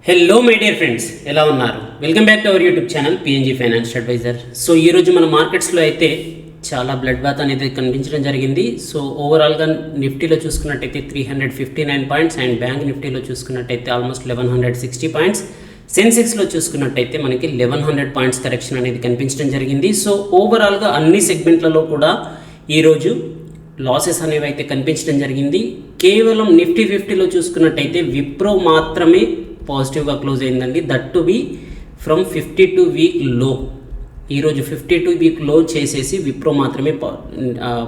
Hello my dear friends, ఎలా ఉన్నారు? Welcome back to our YouTube channel PNG finance advisor. So ఈరోజు మన మార్కెట్స్లో అయితే చాలా బ్లడ్ బాత్ అనేది కనిపించడం జరిగింది. సో ఓవరాల్గా నిఫ్టీలో చూసుకున్నట్టయితే 359 పాయింట్స్ అండ్ బ్యాంక్ నిఫ్టీలో చూసుకున్నట్టయితే ఆల్మోస్ట్ 1160 పాయింట్స్, సెన్సెక్స్లో చూసుకున్నట్టయితే మనకి 1100 పాయింట్స్ కరెక్షన్ అనేది కనిపించడం జరిగింది. సో ఓవరాల్గా అన్ని సెగ్మెంట్లలో కూడా ఈరోజు లాసెస్ అనేవి అయితే కనిపించడం జరిగింది. కేవలం నిఫ్టీ 50లో చూసుకున్నట్టయితే విప్రో మాత్రమే పాజిటివ్గా క్లోజ్ అయిందండి. That to be from 52 week లో. ఈరోజు 52 వీక్ లో చేసేసి విప్రో మాత్రమే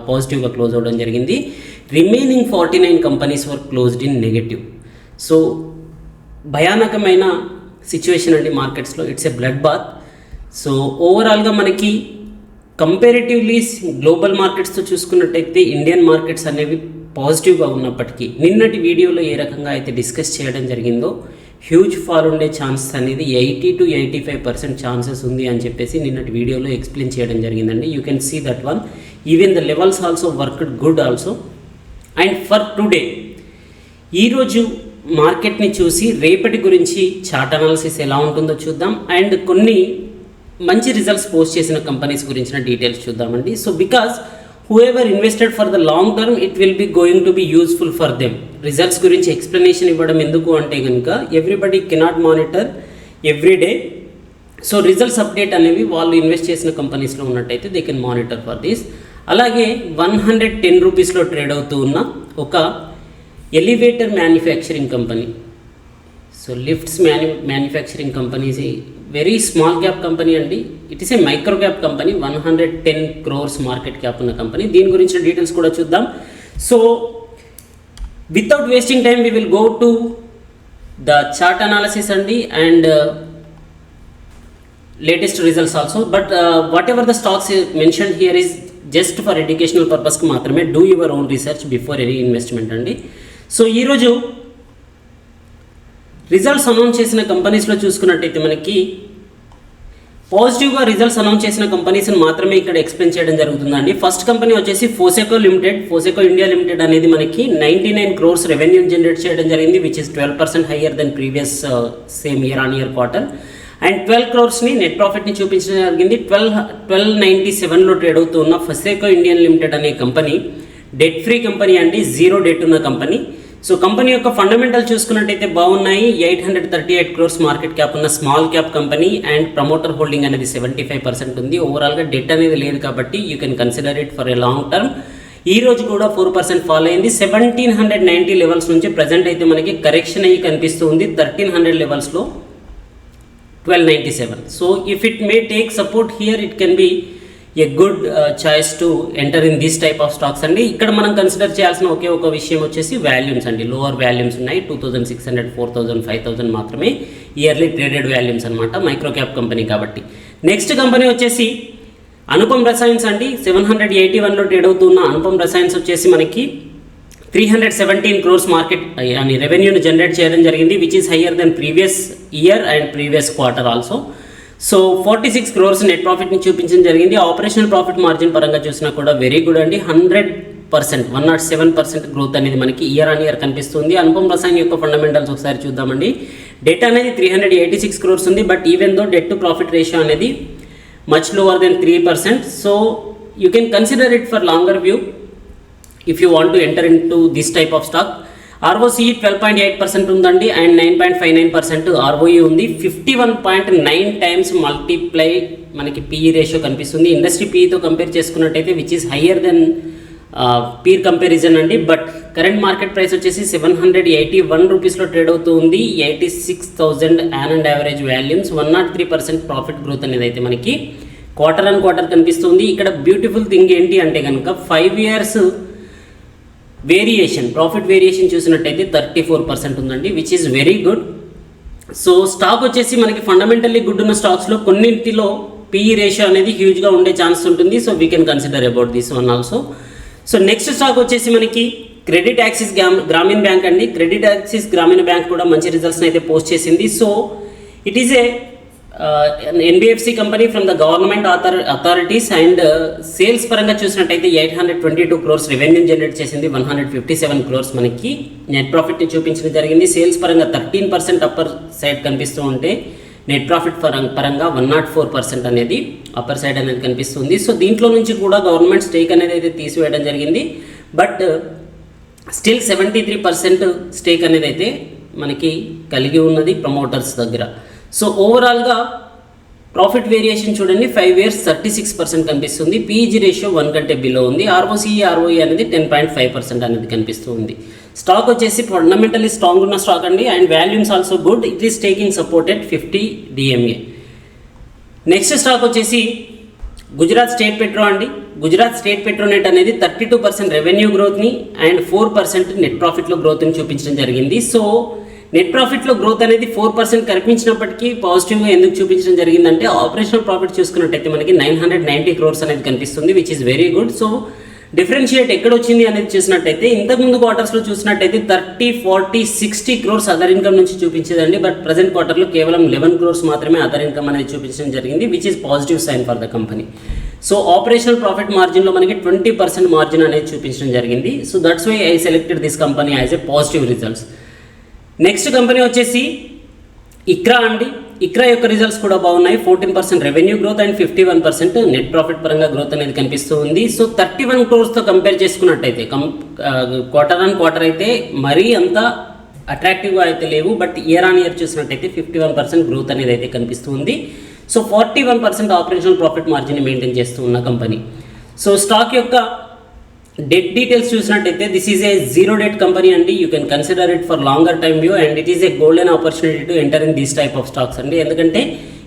పాజిటివ్గా క్లోజ్ అవ్వడం జరిగింది. Remaining 49 companies were closed in negative. So భయానకమైన సిచ్యువేషన్ అండి మార్కెట్స్లో. It's a blood bath. So ఓవరాల్గా మనకి కంపారిటివ్లీ గ్లోబల్ మార్కెట్స్తో చూసుకున్నట్టయితే ఇండియన్ మార్కెట్స్ అనేవి పాజిటివ్గా ఉన్నప్పటికీ నిన్నటి వీడియోలో ఏ రకంగా అయితే డిస్కస్ చేయడం జరిగిందో హ్యూజ్ ఫాల్ ఉండే ఛాన్సెస్ అనేది 80 to 85% ఛాన్సెస్ ఉంది అని చెప్పేసి నిన్నటి వీడియోలో ఎక్స్ప్లెయిన్ చేయడం జరిగిందండి. You can see that one. Even the levels also worked good also. And for today ఈరోజు మార్కెట్ని చూసి రేపటి గురించి చార్ట్ అనాలిసిస్ ఎలా ఉంటుందో చూద్దాం. అండ్ కొన్ని మంచి రిజల్ట్స్ పోస్ట్ చేసిన కంపెనీస్ గురించిన డీటెయిల్స్ చూద్దామండి. So because whoever invested for the long term, it will be going to be useful for them. Results గురించి ఎక్స్ప్లెనేషన్ ఇవ్వడం ఎందుకు అంటే కనుక everybody cannot monitor every day. So results update అనేవి వాళ్ళు ఇన్వెస్ట్ చేసిన కంపెనీస్లో ఉన్నట్టయితే they can monitor for this. అలాగే 110 రూపీస్లో ట్రేడ్ అవుతూ ఉన్న ఒక elevator manufacturing company. So lifts manufacturing companies very small cap company అండి. It is a micro cap company. 110 crores market cap ఉన్న కంపెనీ. దీని గురించిన డీటెయిల్స్ కూడా చూద్దాం. So without wasting time we will go to the chart analysis అండి and latest results also. But whatever the stocks mention here is just for educational పర్పస్కి మాత్రమే. Do your own research before any investment అండి. So ఈరోజు results announce చేసిన కంపెనీస్లో చూసుకున్నట్టయితే మనకి పాజిటివ్గా రిజల్ట్స్ అనౌన్స్ చేసిన కంపెనీస్ని మాత్రమే ఇక్కడ ఎక్స్ప్లెయిన్ చేయడం జరుగుతుందండి. ఫస్ట్ కంపెనీ వచ్చేసి Foseco limited. Foseco India limited అనేది మనకి 99 crores రెవెన్యూ జనరేట్ చేయడం జరిగింది, which is 12% higher than previous same year on year quarter. And 12 crores net ప్రాఫిట్ని చూపించడం జరిగింది. 1297లో ట్రేడ్ అవుతూ ఉన్న ఫోసెకో ఇండియన్ లిమిటెడ్ అనే కంపెనీ డెట్ ఫ్రీ కంపెనీ అండి, జీరో డెట్ ఉన్న కంపెనీ. సో కంపెనీ యొక్క ఫండమెంటల్ చూసుకున్నట్టయితే బాగున్నాయి. 838 crores మార్కెట్ క్యాప్ ఉన్న small cap company and promoter holding అనేది 75% ఉంది. ఓవరాల్గా డెట్ అనేది లేదు కాబట్టి you can consider it for a long term. ఈ రోజు కూడా 4% ఫాల్ అయింది. 1790 లెవెల్స్ నుంచి ప్రజెంట్ అయితే మనకి కరెక్షన్ అయ్యి కనిపిస్తుంది 1300 లెవెల్స్లో 1297. So if it may take support here it can be a good choice to enter in this type of stocks అండి. ఇక్కడ మనం కన్సిడర్ చేయాల్సిన ఒకే ఒక విషయం వచ్చేసి వాల్యూమ్స్ అండి. లోవర్ వాల్యూమ్స్ ఉన్నాయి. 2600, 4000, 5000 మాత్రమే ఇయర్లీ ట్రేడెడ్ వాల్యూమ్స్ అనమాట, మైక్రో క్యాప్ కంపెనీ కాబట్టి. నెక్స్ట్ కంపెనీ వచ్చేసి అనుపమ్ రసాయన్స్ అండి. 781లో ట్రేడ్ అవుతున్న అనుపమ్ రసాయన్స్ వచ్చేసి మనకి 317 crores మార్కెట్ అని రెవెన్యూని జనరేట్ చేయడం జరిగింది, which is higher than previous year and previous quarter also. So 46 crores net ప్రాఫిట్ని చూపించడం జరిగింది. ఆపరేషనల్ ప్రాఫిట్ మార్జిన్ పరంగా చూసినా కూడా వెరీ గుడ్ అండి. 100%, 107% గ్రోత్ అనేది మనకి ఇయర్ ఆన్ ఇయర్ కనిపిస్తుంది. అనుపమ్ రసాయన్ యొక్క ఫండమెంటల్స్ ఒకసారి చూద్దామండి. డెట్ అనేది 386 crores ఉంది. But even though debt to profit ratio అనేది much lower than 3%. So you can consider it for longer view if you want to enter into this type of stock. ROCE 12.8% ఉందండి and 9.59% ROE ఉంది. 51.9 times multiply మనకి PE ratio కనిపిస్తుంది. Industry PEతో compare చేసుకున్నట్టయితే which is higher than peer comparison అండి. But current market price వచ్చేసి 781 రూపీస్లో trade అవుతూ ఉంది. 86,000 and average volumes, 103% profit growth అనేది అయితే మనకి క్వార్టర్ అండ్ క్వార్టర్ కనిపిస్తుంది. ఇక్కడ బ్యూటిఫుల్ థింగ్ ఏంటి అంటే కనుక 5 years వేరియేషన్, ప్రాఫిట్ వేరియేషన్ చూసినట్టయితే 34% ఉందండి, which is very good. So stock వచ్చేసి మనకి ఫండమెంటల్లీ గుడ్ ఉన్న స్టాక్స్లో కొన్నింటిలో PE రేషియో అనేది హ్యూజ్గా ఉండే ఛాన్స్ ఉంటుంది. So we can consider about this one also. So next stock వచ్చేసి మనకి క్రెడిట్ యాక్సిస్ గ్రామీణ బ్యాంక్ అండి. క్రెడిట్ యాక్సిస్ గ్రామీణ బ్యాంక్ కూడా మంచి రిజల్ట్స్ని అయితే పోస్ట్ చేసింది. So it is A NBFC company from the government authorities and sales పరంగా చూసినట్టయితే 822 crores రెవెన్యూ జనరేట్ చేసింది, 157 crores మనకి నెట్ ప్రాఫిట్ని చూపించడం జరిగింది. సేల్స్ పరంగా 13% అప్పర్ సైడ్ కనిపిస్తూ ఉంటే నెట్ ప్రాఫిట్ పరంగా 104% అనేది అప్పర్ సైడ్ అనేది కనిపిస్తుంది. సో దీంట్లో నుంచి కూడా గవర్నమెంట్ స్టేక్ అనేది అయితే తీసివేయడం జరిగింది. బట్ స్టిల్ 73% స్టేక్ అనేది అయితే మనకి కలిగి ఉన్నది ప్రమోటర్స్ దగ్గర. సో ఓవరాల్గా ప్రాఫిట్ వేరియేషన్ చూడండి, 5 years 36% కనిపిస్తుంది. పీఈజీ రేషియో 1 కంటే బిలో ఉంది. ROE అనేది 10.5% అనేది కనిపిస్తుంది. స్టాక్ వచ్చేసి ఫండమెంటలీ స్ట్రాంగ్ ఉన్న స్టాక్ అండి, and volumes also good. It is taking supported 50 DMA. Next stock వచ్చేసి గుజరాత్ స్టేట్ పెట్రో అండి. గుజరాత్ స్టేట్ పెట్రోనెట్ అనేది 32% రెవెన్యూ గ్రోత్ని అండ్ 4% నెట్ ప్రాఫిట్లో గ్రోత్ని చూపించడం జరిగింది. సో నెట్ ప్రాఫిట్లో గ్రోత్ అనేది 4% కనిపించినప్పటికీ పాజిటివ్గా ఎందుకు చూపించడం జరిగిందంటే ఆపరేషనల్ ప్రాఫిట్ చూసుకున్నట్టయితే మనకి 990 crores అనేది కనిపిస్తుంది, which is very good. So differentiate ఎక్కడ వచ్చింది అనేది చూసినట్టయితే ఇంతకుముందు క్వార్టర్స్లో చూసినట్టయితే 30, 40, 60 crores అదర్ ఇన్కమ్ నుంచి చూపించేదండి. బట్ ప్రజెంట్ క్వార్టర్లో కేవలం 11 crores మాత్రమే అదర్ ఇన్కమ్ అనేది చూపించడం జరిగింది, which is positive sign for the company. So operational profit మార్జిన్లో మనకి 20% మార్జిన్ అనేది చూపించడం జరిగింది. So that's why I selected this company as a positive results. Next company వచ్చేసి ఇక్రా అండి. ఇక్రా యొక్క రిజల్ట్స్ కూడా బాగున్నాయి. 14% revenue growth and 51% net profit పరంగా గ్రోత్ అనేది కనిపిస్తూ ఉంది. సో 31 crores కంపేర్ చేసుకున్నట్టయితే క్వార్టర్ ఆన్ క్వార్టర్ అయితే మరీ అంత అట్రాక్టివ్గా అయితే లేవు. బట్ ఇయర్ ఆన్ ఇయర్ చూసినట్టయితే 51% గ్రోత్ అనేది అయితే కనిపిస్తుంది. So 41% operational profit margin maintain చేస్తూ ఉన్న కంపెనీ. సో స్టాక్ యొక్క డెట్ డీటెయిల్స్ చూసినట్టయితే this is a zero debt company అండి. You can consider it for longer time view and it is a golden opportunity to enter in these type of stocks అండి. ఎందుకంటే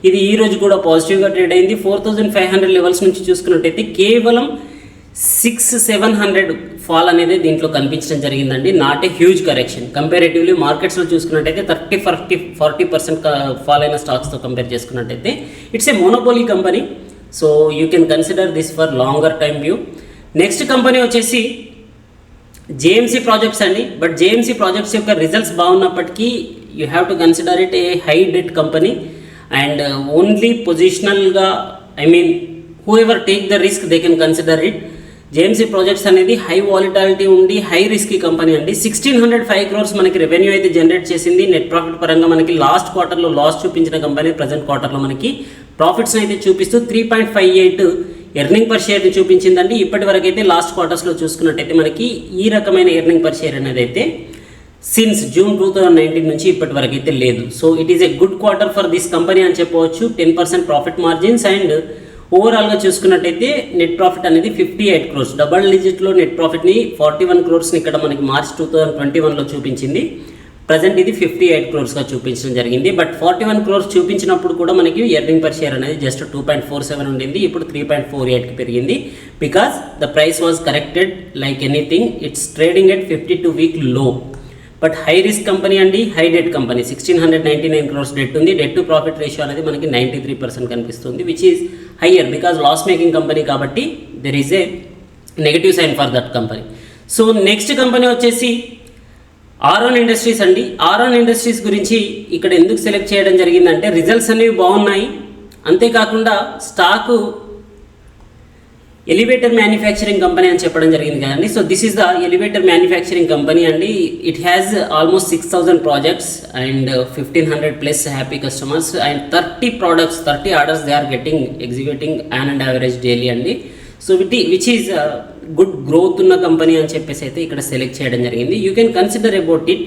ఇది ఈ రోజు కూడా పాజిటివ్గా ట్రేడ్ అయింది. 4500 లెవెల్స్ నుంచి చూసుకున్నట్టయితే కేవలం 600-700 ఫాల్ అనేది దీంట్లో కనిపించడం జరిగిందండి. Not a huge correction comparatively మార్కెట్స్లో చూసుకున్నట్టయితే 30-40% ఫాల్ అయిన స్టాక్స్తో కంపేర్ చేసుకున్నట్టయితే it's a monopoly company. So you can consider this for longer time view. Next company వచ్చేసి జేఎంసీ ప్రాజెక్ట్స్ అండి. బట్ జేఎంసీ ప్రాజెక్ట్స్ యొక్క రిజల్ట్స్ బాగున్నప్పటికీ you have to consider it a high debt company and only పొజిషనల్గా whoever take the risk they can consider it. JMC Projects అనేది high volatility ఉండి high risky company అండి. 1605 crores మనకి revenue అయితే జనరేట్ చేసింది. నెట్ ప్రాఫిట్ పరంగా మనకి లాస్ట్ క్వార్టర్లో లాస్ చూపించిన కంపెనీ ప్రజెంట్ క్వార్టర్లో మనకి ప్రాఫిట్స్ అయితే చూపిస్తూ 3.58 ఎర్నింగ్ పర్ షేర్ని చూపించిందండి. ఇప్పటి వరకు అయితే లాస్ట్ క్వార్టర్స్లో చూసుకున్నట్టయితే మనకి ఈ రకమైన ఎర్నింగ్ పర్ షేర్ అనేది అయితే సిన్స్ జూన్ 2019 నుంచి ఇప్పటి వరకు అయితే లేదు. So it is a good quarter for this company అని చెప్పవచ్చు. 10% ప్రాఫిట్ మార్జిన్స్ అండ్ ఓవరాల్గా చూసుకున్నట్టయితే నెట్ ప్రాఫిట్ అనేది 58 crores. డబల్ డిజిట్లో నెట్ ప్రాఫిట్ని 41 crores ఇక్కడ మనకి మార్చ్ 2021లో చూపించింది. ప్రజెంట్ ఇది 58 crores చూపించడం జరిగింది. బట్ 41 crores చూపించినప్పుడు కూడా మనకి ఎర్నింగ్ పర్ షేర్ అనేది జస్ట్ 2.47 ఉండింది. ఇప్పుడు 3.48కి పెరిగింది because the price was corrected like anything. It's trading at 52-week low. But high risk company అండి, high debt company. 1699 crores debt ఉంది. డెట్ టు ప్రాఫిట్ రేషియో అనేది మనకి 93% కనిపిస్తుంది, which is higher because loss making company కాబట్టి there is a negative sign for that company. So next company వచ్చేసి ఆరోన్ ఇండస్ట్రీస్ అండి. Aaron industries గురించి ఇక్కడ ఎందుకు సెలెక్ట్ చేయడం జరిగిందంటే రిజల్ట్స్ అనేవి బాగున్నాయి, అంతేకాకుండా స్టాకు ఎలివేటర్ మ్యానుఫ్యాక్చరింగ్ కంపెనీ అని చెప్పడం జరిగింది కదండి. So this is the elevator manufacturing company అండి. It has almost 6000 projects and 1500+ happy customers and 30 products, 30 orders they are executing on and average daily అండి. So which is good growth ఉన్న company అని చెప్పేసి అయితే ఇక్కడ సెలెక్ట్ చేయడం జరిగింది. You can consider about it.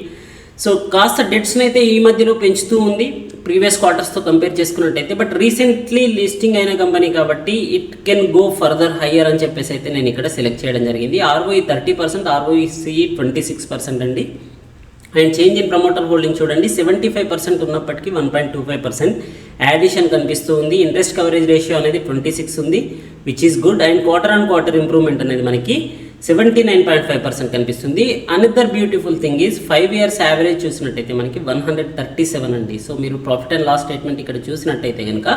So కాస్త డెట్స్ని అయితే ఈ మధ్యలో పెంచుతూ ఉంది ప్రీవియస్ క్వార్టర్స్తో కంపేర్ చేసుకున్నట్టయితే. బట్ రీసెంట్లీ లిస్టింగ్ అయిన కంపెనీ కాబట్టి it can go further higher అని చెప్పేసి అయితే నేను ఇక్కడ సెలెక్ట్ చేయడం జరిగింది. ROE 30%, ROIC 26% అండి. And change in promoter holding చూడండి, 75% ఉన్నప్పటికీ 1.25% యాడిషన్ కనిపిస్తూ ఉంది. ఇంట్రెస్ట్ కవరేజ్ రేషియో అనేది 26 ఉంది, which is good. And quarter on quarter improvement అనేది మనకి 79.5% కనిపిస్తుంది. Another beautiful thing is 5 years average చూసినట్టయితే మనకి 137 అండి. సో మీరు ప్రాఫిట్ అండ్ లాస్ స్టేట్మెంట్ ఇక్కడ చూసినట్టయితే కనుక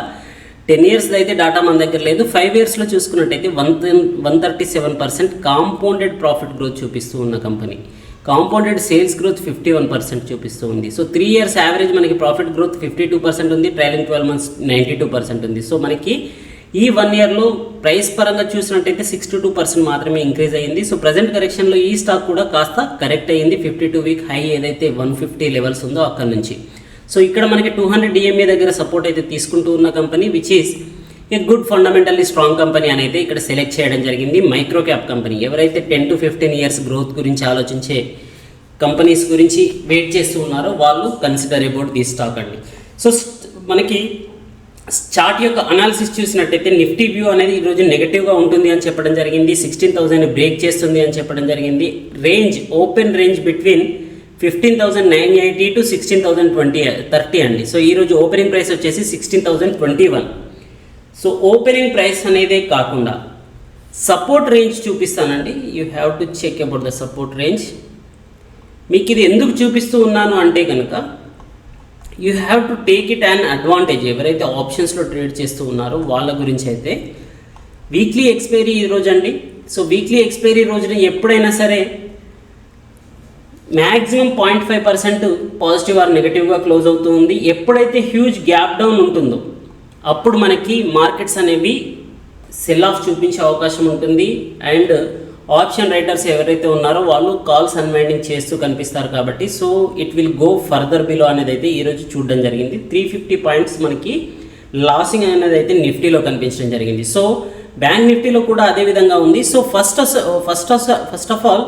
10 years అయితే డాటా మన దగ్గర లేదు. 5 yearsలో చూసుకున్నట్టయితే 137% కాంపౌండెడ్ ప్రాఫిట్ గ్రోత్ చూపిస్తూ ఉన్న కంపెనీ. కాంపౌండెడ్ సేల్స్ గ్రోత్ 51% చూపిస్తూ ఉంది. సో 3 years యావరేజ్ మనకి ప్రాఫిట్ గ్రోత్ 52% ఉంది, ట్రైలింగ్ 12 months 92% ఉంది. సో మనకి ఈ 1 yearలో ప్రైస్ పరంగా చూసినట్టయితే 62% మాత్రమే ఇంక్రీజ్ అయ్యింది. సో ప్రజెంట్ కరెక్షన్లో ఈ స్టాక్ కూడా కాస్త కరెక్ట్ అయ్యింది. 52-week హై ఏదైతే 150 లెవెల్స్ ఉందో అక్కడ నుంచి. సో ఇక్కడ మనకి 200 DMA దగ్గర సపోర్ట్ అయితే తీసుకుంటూ ఉన్న company which is a good fundamentally strong company అని అయితే ఇక్కడ సెలెక్ట్ చేయడం జరిగింది. మైక్రో క్యాప్ కంపెనీ, ఎవరైతే 10 to 15 years గ్రోత్ గురించి ఆలోచించే కంపెనీస్ గురించి వెయిట్ చేస్తూ ఉన్నారో వాళ్ళు కన్సిడర్ అబౌట్ ది స్టాక్ అండి. సో మనకి చార్ట్ యొక్క అనాలిసిస్ చూసినట్టయితే నిఫ్టీ వ్యూ అనేది ఈరోజు నెగటివ్గా ఉంటుంది అని చెప్పడం జరిగింది. 16,000 బ్రేక్ చేస్తుంది అని చెప్పడం జరిగింది. Range open range between 15,980 to 16,030 అండి. సో ఈరోజు ఓపెనింగ్ ప్రైస్ వచ్చేసి 16,021. సో ఓపెనింగ్ ప్రైస్ అనేదే కాకుండా సపోర్ట్ రేంజ్ చూపిస్తానండి. You have to check about the support range. మీకు ఇది ఎందుకు చూపిస్తూ ఉన్నాను అంటే కనుక you have to take it an advantage. ఎవరైతే ఆప్షన్స్లో ట్రేడ్ చేస్తూ ఉన్నారో వాళ్ళ గురించి అయితే వీక్లీ ఎక్స్పైరీ ఈరోజు అండి. సో వీక్లీ ఎక్స్పైరీ రోజున ఎప్పుడైనా సరే మ్యాక్సిమం 0.5% పాజిటివ్ ఆర్ నెగటివ్గా క్లోజ్ అవుతూ ఉంది. ఎప్పుడైతే హ్యూజ్ గ్యాప్ డౌన్ ఉంటుందో అప్పుడు మనకి మార్కెట్స్ అనేవి సెల్ ఆఫ్ చూపించే అవకాశం ఉంటుంది. అండ్ ఆప్షన్ రైటర్స్ ఎవరైతే ఉన్నారో వాళ్ళు కాల్స్ అన్వైండింగ్ చేస్తూ కనిపిస్తారు కాబట్టి so it will go further below అనేది అయితే ఈరోజు చూడడం జరిగింది. 350 పాయింట్స్ మనకి లాసింగ్ అనేది అయితే నిఫ్టీలో కనిపించడం జరిగింది. సో బ్యాంక్ నిఫ్టీలో కూడా అదే విధంగా ఉంది. So first of all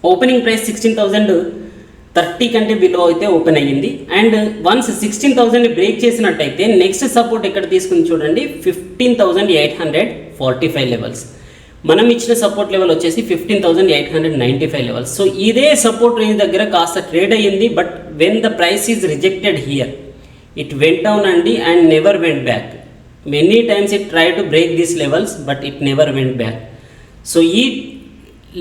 opening price 16,030 కంటే బిలో అయితే ఓపెన్ అయ్యింది. అండ్ వన్స్ 16,000 బ్రేక్ చేసినట్టయితే నెక్స్ట్ సపోర్ట్ ఎక్కడ తీసుకుని చూడండి 15,845 లెవెల్స్. మనం ఇచ్చిన సపోర్ట్ లెవెల్ వచ్చేసి 15,895 లెవెల్స్. సో ఇదే సపోర్ట్ రేంజ్ దగ్గర కాస్త ట్రేడ్ అయ్యింది. But when the price is rejected here it went down అండి and never went back. Many times it try to break these levels but it never went back. So ఈ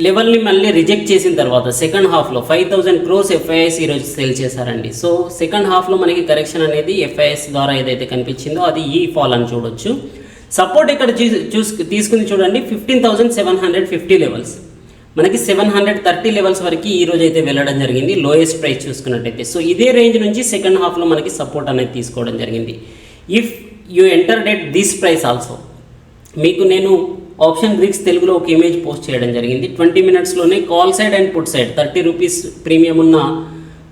లెవెల్ని మళ్ళీ reject చేసిన తర్వాత second హాఫ్లో 5,000 crores FIS ఈరోజు sale చేశారండి. So second హాఫ్లో మనకి కరెక్షన్ అనేది FIS ద్వారా ఏదైతే కనిపించిందో అది ఈ ఫాల్ అని చూడొచ్చు. సపోర్ట్ ఇక్కడ తీసుకుని చూడండి 15,750 లెవెల్స్. మనకి 730 లెవెల్స్ వరకు ఈ రోజు అయితే వెళ్ళడం జరిగింది లోయెస్ట్ ప్రైస్ చూసుకున్నట్టయితే. సో ఇదే రేంజ్ నుంచి సెకండ్ హాఫ్లో మనకి సపోర్ట్ అనేది తీసుకోవడం జరిగింది. If you entered at this price also మీకు నేను ఆప్షన్ బ్రిక్స్ తెలుగులో ఒక ఇమేజ్ పోస్ట్ చేయడం జరిగింది. 20 minutesలోనే call side and put side 30 rupees premium ఉన్న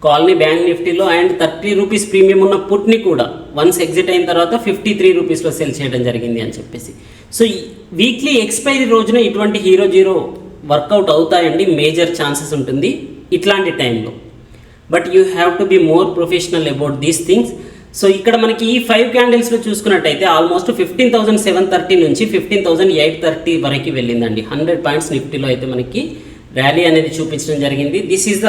కాల్ని బ్యాంక్ నిఫ్టీలో అండ్ 30 రూపీస్ ప్రీమియం ఉన్న పుట్ని కూడా వన్స్ ఎగ్జిట్ అయిన తర్వాత 53 రూపీస్లో సెల్ చేయడం జరిగింది అని చెప్పేసి. సో వీక్లీ ఎక్స్పైరీ రోజున ఇటువంటి హీరో జీరో వర్కౌట్ అవుతాయండి. మేజర్ ఛాన్సెస్ ఉంటుంది ఇట్లాంటి టైంలో. But you have to be more professional about these things. So ఇక్కడ మనకి ఈ 5 క్యాండిల్స్లో చూసుకున్నట్టయితే ఆల్మోస్ట్ 15,730 నుంచి 15,830 వరకు వెళ్ళిందండి. 100 పాయింట్స్ నిఫ్టీలో అయితే మనకి ర్యాలీ అనేది చూపించడం జరిగింది. This is the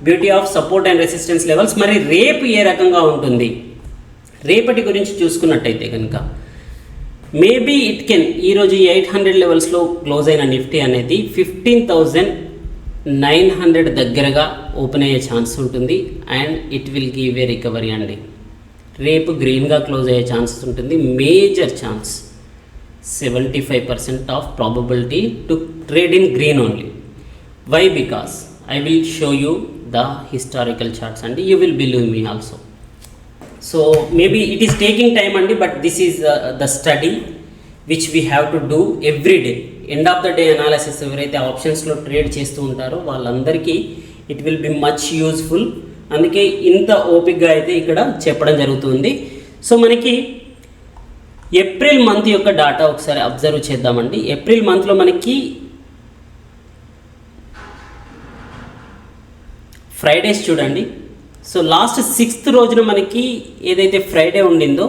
beauty of support and resistance levels. మరి రేపు ఏ రకంగా ఉంటుంది, రేపటి గురించి చూసుకున్నట్టయితే కనుక మేబీ ఇట్ కెన్ ఈరోజు 800 లెవెల్స్లో క్లోజ్ అయిన నిఫ్టీ అనేది 15,900 దగ్గరగా ఓపెన్ అయ్యే ఛాన్స్ ఉంటుంది. And it will give a recovery అండి. రేపు గ్రీన్గా క్లోజ్ అయ్యే ఛాన్సెస్ ఉంటుంది. Major chance 75% of probability to trade in green only. Why? Because I will show you the historical charts అండి. You will believe me also. So maybe it is taking time అండి. But this is the study which we have to do every day. End of the day analysis ఎవరైతే ఆప్షన్స్లో trade చేస్తూ ఉంటారో వాళ్ళందరికీ it will be much useful. అందుకే ఇంత ఓపిక్గా అయితే ఇక్కడ చెప్పడం జరుగుతుంది. సో మనకి ఏప్రిల్ మంత్ యొక్క డాటా ఒకసారి అబ్జర్వ్ చేద్దామండి. ఏప్రిల్ మంత్లో మనకి ఫ్రైడేస్ చూడండి. సో లాస్ట్ 6th రోజున మనకి ఏదైతే ఫ్రైడే ఉండిందో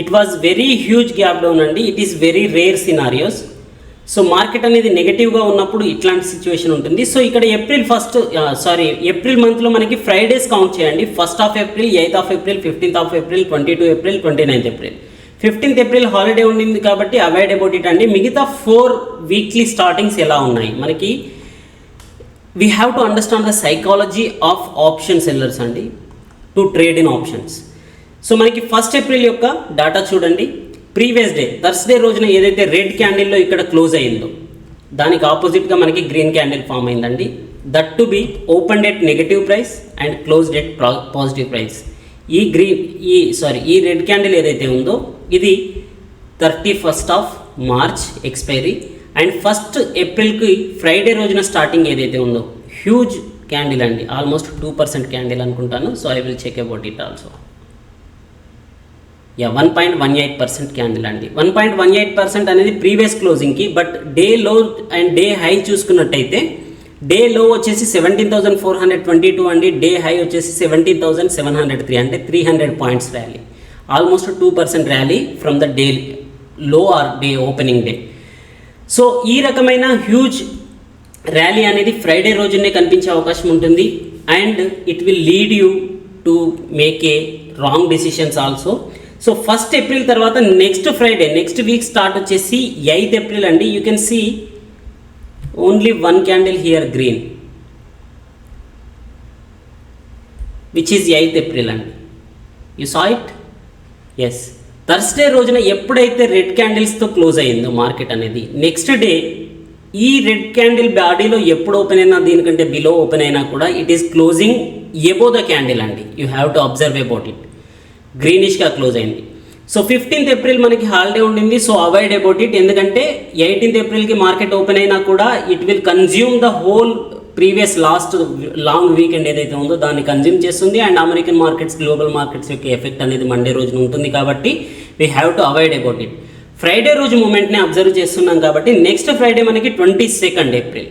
it was very huge gap down అండి. It is very rare scenarios. So market అనేది నెగటివ్గా ఉన్నప్పుడు ఇట్లాంటి సిచ్యువేషన్ ఉంటుంది. సో ఇక్కడ ఏప్రిల్ మంత్లో మనకి ఫ్రైడేస్ కౌంట్ చేయండి. 1st of April, 8th of April, 15th of April, 22 April, 29th April. 15th April holiday ఉండింది కాబట్టి అవాయిడ్ అబౌట్ ఇట్ అండి. మిగతా 4 వీక్లీ స్టార్టింగ్స్ ఎలా ఉన్నాయి మనకి we have to understand the psychology of option sellers అండి to trade in options. So మనకి 1st April యొక్క డాటా చూడండి. ప్రీవియస్ డే థర్స్డే రోజున ఏదైతే రెడ్ క్యాండిల్లో ఇక్కడ క్లోజ్ అయ్యిందో దానికి ఆపోజిట్గా మనకి గ్రీన్ క్యాండిల్ ఫామ్ అయిందండి. That to be opened at negative price and closed at positive price. ఈ రెడ్ క్యాండిల్ ఏదైతే ఉందో ఇది 31st of March expiry and 1st Aprilకి ఫ్రైడే రోజున స్టార్టింగ్ ఏదైతే ఉందో హ్యూజ్ క్యాండిల్ అండి, ఆల్మోస్ట్ 2% క్యాండిల్ అనుకుంటాను. So I will check about it also. 1.18% candle అండి. 1.18% అనేది ప్రీవియస్ క్లోజింగ్కి, but day low and day high చూసుకున్నట్టయితే డే లో వచ్చేసి 17,422 అండి, డే హై వచ్చేసి 17,703, అంటే 300 points rally, almost 2% rally from the day low or day opening day. So ఈ రకమైన హ్యూజ్ ర్యాలీ అనేది ఫ్రైడే రోజునే కనిపించే అవకాశం ఉంటుంది and it will lead you to make a wrong decisions also. So 1st April తర్వాత next Friday, next week start వచ్చేసి 8th April అండి. You can see only one candle here green which is 8th April అండి. You saw it? Yes. Thursday రోజున ఎప్పుడైతే red క్యాండిల్స్తో close అయ్యిందో market అనేది, next day ఈ రెడ్ క్యాండిల్ బాడీలో ఎప్పుడు ఓపెన్ అయినా దీనికంటే బిలో ఓపెన్ అయినా కూడా it is closing above the candle అండి. You have to observe about it. గ్రీనిష్గా క్లోజ్ అయింది. సో 15th April మనకి హాలిడే ఉండింది, సో అవాయిడ్ అబౌట్ ఇట్. ఎందుకంటే 18th Aprilకి మార్కెట్ ఓపెన్ అయినా కూడా it will consume the whole previous last long weekend ఏదైతే ఉందో దాన్ని కన్జ్యూమ్ చేస్తుంది and American markets, global markets యొక్క ఎఫెక్ట్ అనేది మండే రోజున ఉంటుంది. కాబట్టి we have to avoid about it. Friday రోజు మూమెంట్ని అబ్జర్వ్ చేస్తున్నాం కాబట్టి నెక్స్ట్ ఫ్రైడే మనకి 22nd April.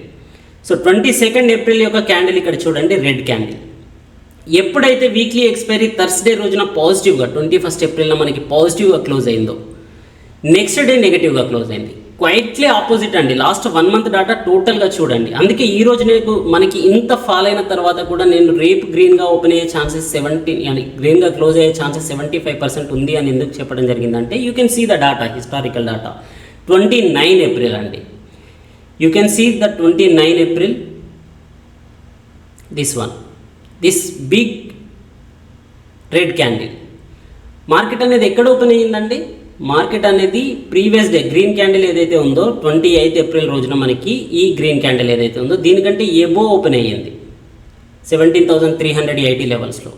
So 22nd April యొక్క క్యాండిల్ ఇక్కడ చూడండి, రెడ్ క్యాండిల్. ఎప్పుడైతే వీక్లీ ఎక్స్పైరీ థర్స్డే రోజున పాజిటివ్గా 21st Aprilలో మనకి పాజిటివ్గా క్లోజ్ అయిందో నెక్స్ట్ డే నెగిటివ్గా క్లోజ్ అయింది. క్వైట్లీ ఆపోజిట్ అండి. లాస్ట్ 1 month డాటా టోటల్గా చూడండి. అందుకే ఈ రోజు మనకి ఇంత ఫాల్ అయిన తర్వాత కూడా నేను రేపు గ్రీన్గా ఓపెన్ అయ్యే ఛాన్సెస్ గ్రీన్గా క్లోజ్ అయ్యే ఛాన్సెస్ 75% ఉంది అని ఎందుకు చెప్పడం జరిగిందంటే you can see the data, historical data. 29 April అండి. You can see the 29 April, this big red candle. Market అనేది ఎక్కడ ఓపెన్ అయ్యిందండి? మార్కెట్ అనేది ప్రీవియస్ డే గ్రీన్ క్యాండిల్ ఏదైతే ఉందో 28th April రోజున మనకి ఈ గ్రీన్ క్యాండిల్ ఏదైతే ఉందో దీనికంటే ఎబో ఓపెన్ అయ్యింది 17,380 లెవెల్స్లో.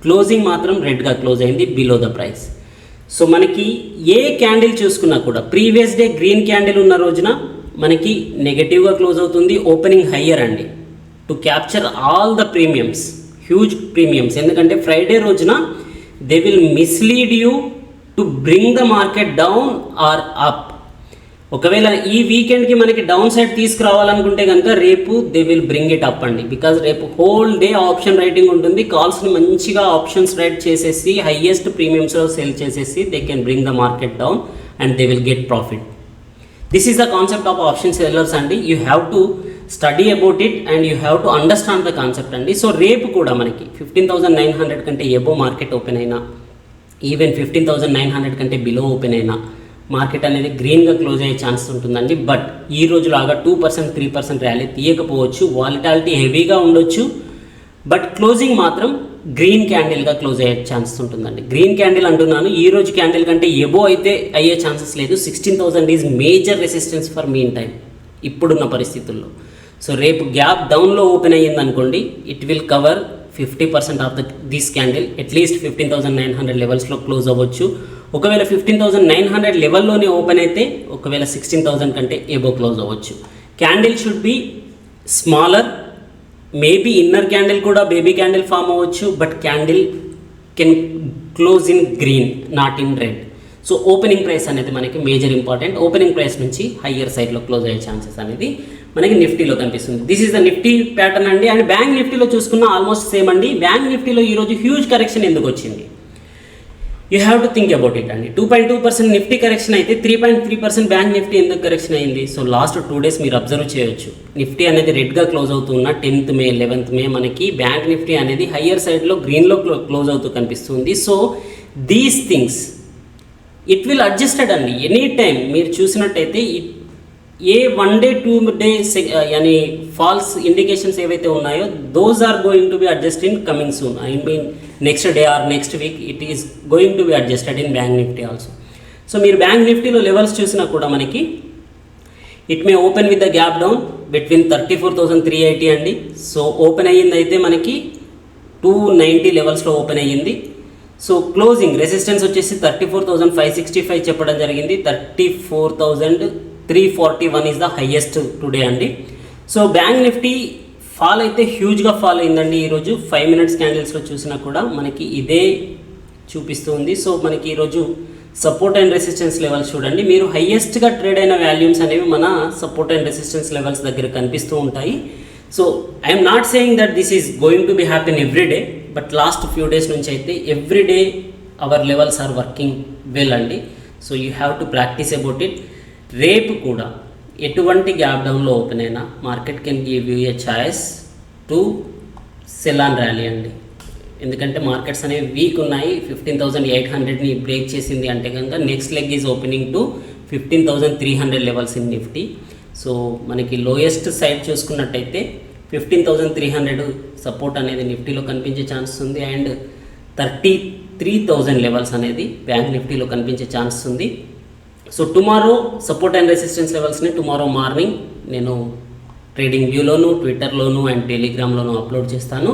క్లోజింగ్ మాత్రం రెడ్గా క్లోజ్ అయింది, బిలో ద ప్రైస్. సో మనకి ఏ క్యాండిల్ చూసుకున్నా కూడా ప్రీవియస్ డే గ్రీన్ క్యాండిల్ ఉన్న రోజున మనకి నెగటివ్గా క్లోజ్ అవుతుంది, ఓపెనింగ్ హయ్యర్ అండి, to capture all the premiums, huge premiums. ఎందుకంటే ఫ్రైడే రోజున they will mislead you to bring the market down are up. ఒకవేళ ఈ వీకెండ్కి మనకి డౌన్ సైడ్ తీసుకురావాలనుకుంటే కనుక రేపు they will bring it up అండి. బికాజ్ రేపు హోల్ డే ఆప్షన్ రైటింగ్ ఉంటుంది. కాల్స్ని మంచిగా ఆప్షన్స్ రైట్ చేసేసి హైయెస్ట్ ప్రీమియమ్స్లో సెల్ చేసేసి they can bring the market down and they will get profit. This is the concept of option sellers అండి. You have to study about it and you have to understand the concept అండి. So రేపు కూడా మనకి 15,900 కంటే above market open అయినా, even 15,900 కంటే below open అయినా market అనేది గ్రీన్గా క్లోజ్ అయ్యే ఛాన్స్ ఉంటుందండి. బట్ ఈ రోజు లాగా 2%, 3% ర్యాలీ తీయకపోవచ్చు, వాలిటాలిటీ హెవీగా ఉండొచ్చు, బట్ క్లోజింగ్ మాత్రం గ్రీన్ క్యాండిల్గా క్లోజ్ అయ్యే ఛాన్స్ ఉంటుందండి. గ్రీన్ క్యాండిల్ అంటున్నాను, ఈ రోజు క్యాండిల్ కంటే ఎబో అయితే అయ్యే ఛాన్సెస్ లేదు. 16,000 is major resistance for mean time ఇప్పుడున్న పరిస్థితుల్లో. సో రేపు గ్యాప్ డౌన్లో ఓపెన్ అయ్యింది అనుకోండి, it will cover 50% of this candle. At least 15,900 లెవెల్స్లో క్లోజ్ అవ్వచ్చు. ఒకవేళ 15,900 లెవెల్లోనే ఓపెన్ అయితే ఒకవేళ 16,000 కంటే ఎబో క్లోజ్ అవ్వచ్చు. Candle should be smaller, maybe inner candle కూడా బేబీ క్యాండిల్ ఫామ్ అవ్వచ్చు, but candle can close in green, not in red. So opening price అనేది మనకి మేజర్ ఇంపార్టెంట్. ఓపెనింగ్ ప్రైస్ నుంచి హయ్యర్ సైడ్లో క్లోజ్ అయ్యే ఛాన్సెస్ అనేది మనకి నిఫ్టీలో కనిపిస్తుంది. This is the Nifty pattern అండి. అండ్ బ్యాంక్ నిఫ్టీలో చూసుకున్న ఆల్మోస్ట్ సేమ్ అండి. బ్యాంక్ నిఫ్టీలో ఈరోజు హ్యూజ్ కరెక్షన్ ఎందుకు వచ్చింది? You have to think about it అండి. 2.2% నిఫ్టీ కరెక్షన్ అయితే 3.3% బ్యాంక్ నిఫ్టీ ఎందుకు కరెక్షన్ అయింది? సో లాస్ట్ 2 days మీరు అబ్జర్వ్ చేయొచ్చు. నిఫ్టీ అనేది రెడ్గా క్లోజ్ అవుతున్న 10th May 11th May మనకి బ్యాంక్ నిఫ్టీ అనేది హయ్యర్ సైడ్లో గ్రీన్లో క్లోజ్ అవుతూ కనిపిస్తుంది. So these things it will adjusted అండి. ఎనీ టైం మీరు చూసినట్టయితే a 1 day 2 days any false indications ఏవైతే ఉన్నాయో those are going to B adjust in coming soon. I mean next day or next week it is going to B adjusted in bank Nifty also. So మీరు bank నిఫ్టీలో levels చూసినా కూడా మనకి it may open with the gap down between 34,380 అండి. So open అయ్యింది అయితే మనకి 290 లెవెల్స్లో ఓపెన్ అయ్యింది. సో క్లోజింగ్ రెసిస్టెన్స్ వచ్చేసి 34,565 చెప్పడం జరిగింది. 34,341 ఈజ్ ద హైయెస్ట్ టుడే అండి. సో బ్యాంక్ నిఫ్టీ ఫాల్ అయితే హ్యూజ్గా ఫాల్ అయిందండి ఈరోజు. 5 మినిట్స్ క్యాండిల్స్లో చూసినా కూడా మనకి ఇదే చూపిస్తుంది. సో మనకి ఈరోజు సపోర్ట్ అండ్ రెసిస్టెన్స్ లెవెల్స్ చూడండి, మీరు హైయెస్ట్గా ట్రేడ్ అయిన వాల్యూమ్స్ అనేవి మన సపోర్ట్ అండ్ రెసిస్టెన్స్ లెవెల్స్ దగ్గర కనిపిస్తూ ఉంటాయి. So I'm not saying that this is going to be happen every day, but last few days నుంచి అయితే every day our levels are working well అండి. So you have to practice about it. రేపు కూడా ఎటువంటి gap డౌన్లో open అయినా market can give you a choice to sell on rally అండి. ఎందుకంటే మార్కెట్స్ అనేవి వీక్ ఉన్నాయి. 15,800ని బ్రేక్ చేసింది అంటే కనుక next leg is opening to 15,300 levels in Nifty. So మనకి లోయెస్ట్ సైడ్ చూసుకున్నట్టయితే 15,300 సపోర్ట్ అనేది నిఫ్టీలో కనిపించే ఛాన్స్ ఉంది అండ్ 33,000 లెవెల్స్ అనేది బ్యాంక్ నిఫ్టీలో కనిపించే ఛాన్స్ ఉంది. So tomorrow support and resistance లెవెల్స్ని టుమారో మార్నింగ్ నేను ట్రేడింగ్ వ్యూలోను, ట్విట్టర్లోను అండ్ టెలిగ్రామ్లోను అప్లోడ్ చేస్తాను.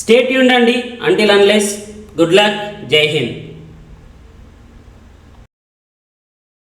స్టే ట్యూన్డ్ అండి. అంటిల్ అన్లెస్ గుడ్ లక్, జై హింద్.